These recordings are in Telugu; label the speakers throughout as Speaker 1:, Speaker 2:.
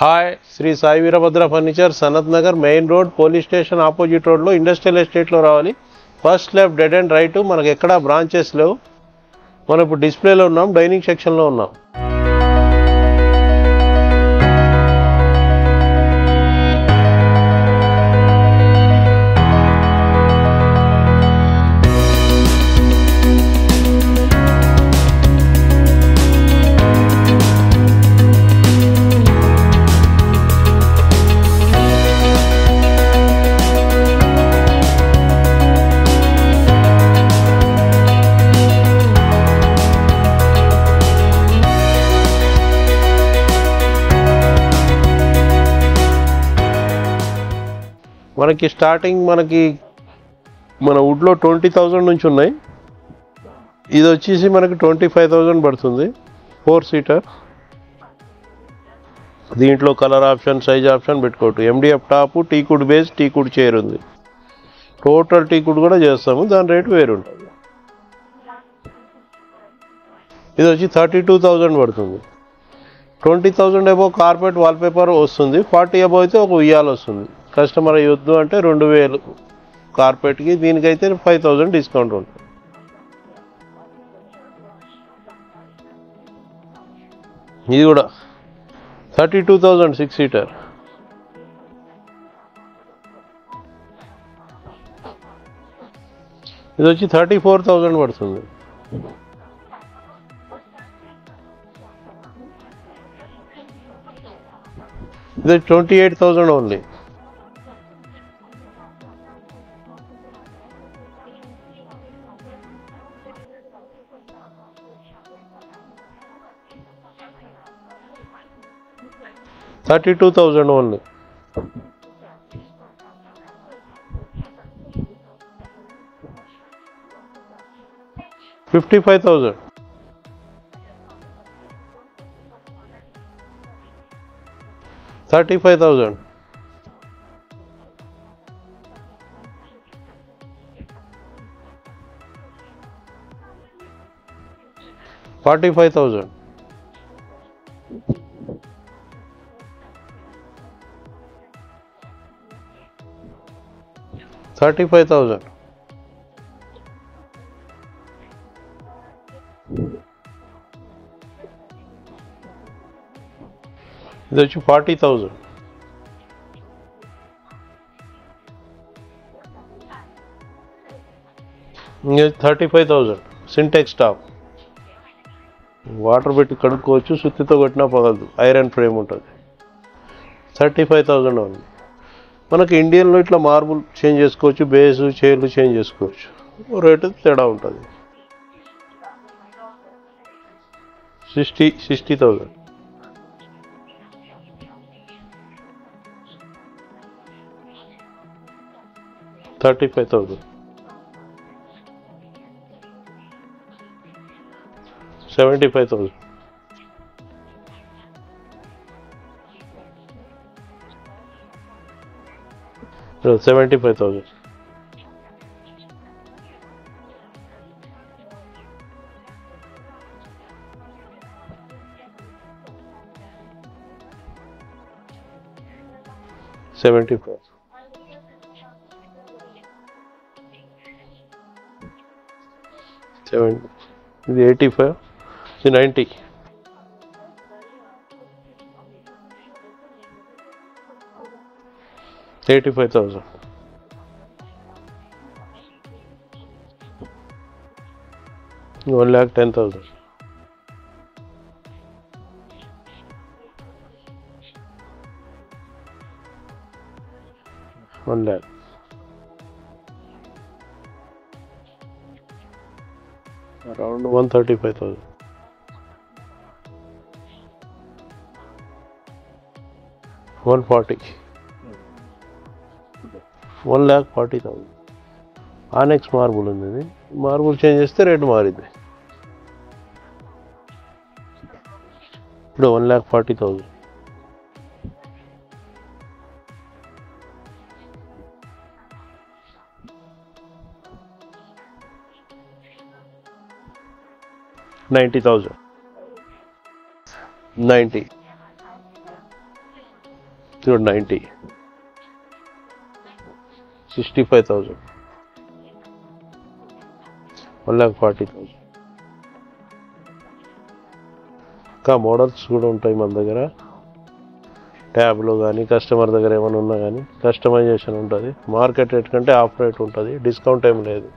Speaker 1: Hi Shri Sai Veerabhadra furniture Sanath Nagar main road police station opposite రోడ్లో ఇండస్ట్రియల్ ఎస్టేట్లో రావాలి. First left dead and right. మనకు ఎక్కడా బ్రాంచెస్ లేవు. మనం ఇప్పుడు డిస్ప్లేలో ఉన్నాం, డైనింగ్ సెక్షన్లో ఉన్నాం. మనకి స్టార్టింగ్ మన వుడ్లో 20,000 నుంచి ఉన్నాయి. ఇది వచ్చేసి మనకి 25,000 పడుతుంది. 4 సీటర్. దీంట్లో కలర్ ఆప్షన్, సైజ్ ఆప్షన్ పెట్టుకోవచ్చు. MDF టాప్, టీకుడ్ బేస్, టీకుడ్ చైర్ ఉంది. టోటల్ టీకుడ్ కూడా చేస్తాము, దాని రేటు వేరు ఉంటుంది. ఇది వచ్చి 32,000 పడుతుంది. 20,000 అబోవ్ కార్పెట్ వాల్పేపర్ వస్తుంది. 40 అబోవ్ అయితే ఒక ఉయ్యాల వస్తుంది. కస్టమర్ వద్దు అంటే 2,000 కార్పెట్కి, దీనికైతే 5,000 డిస్కౌంట్ ఉంటుంది. ఇది కూడా 32,000 6 సీటర్. ఇది వచ్చి 34,000 పడుతుంది. ఇది 28,000 ఓన్లీ. $32,000 only. $55,000. $35,000. $45,000. $35,000. ఇది వచ్చి 40,000. ఇంకా 35,000 సింటెక్స్ టాప్. వాటర్ పెట్టి కడుక్కోవచ్చు, సుత్తితో కొట్టినా పగలదు, ఐరన్ ఫ్రేమ్ ఉంటుంది. 35,000 ఉంది. మనకి ఇండియన్లో ఇట్లా మార్బుల్ చేంజ్ చేసుకోవచ్చు, బేసు చైర్లు చేంజ్ చేసుకోవచ్చు, రేటు తేడా ఉంటుంది. 60,000. $35,000. 75,000. No, 75,000. $75. ఇది 85. ఇది 90. $85,000. $1,10,000. $1 lakh. Around 135,000. $140. 1,40,000. ఆనెక్స్ మార్బుల్ ఉంది. ఇది మార్బుల్ చేంజ్ చేస్తే రేటు మారింది. ఇప్పుడు 1,40,000. $90,000. 90. ఇది 90, 65,000, 1,40,000. ఇంకా మోడల్స్ కూడా ఉంటాయి మన దగ్గర. ట్యాబ్లో కానీ కస్టమర్ దగ్గర ఏమైనా ఉన్నా కానీ కస్టమైజేషన్ ఉంటుంది. మార్కెట్ రేట్ కంటే ఆఫ్ రేట్ ఉంటుంది, డిస్కౌంట్ ఏం లేదు.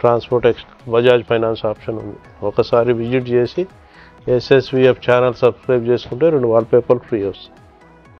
Speaker 1: ట్రాన్స్పోర్ట్ బజాజ్ ఫైనాన్స్ ఆప్షన్ ఉంది. ఒకసారి విజిట్ చేసి SSVF ఛానల్ సబ్స్క్రైబ్ చేసుకుంటే 2 వాల్పేపర్లు ఫ్రీ వస్తాయి.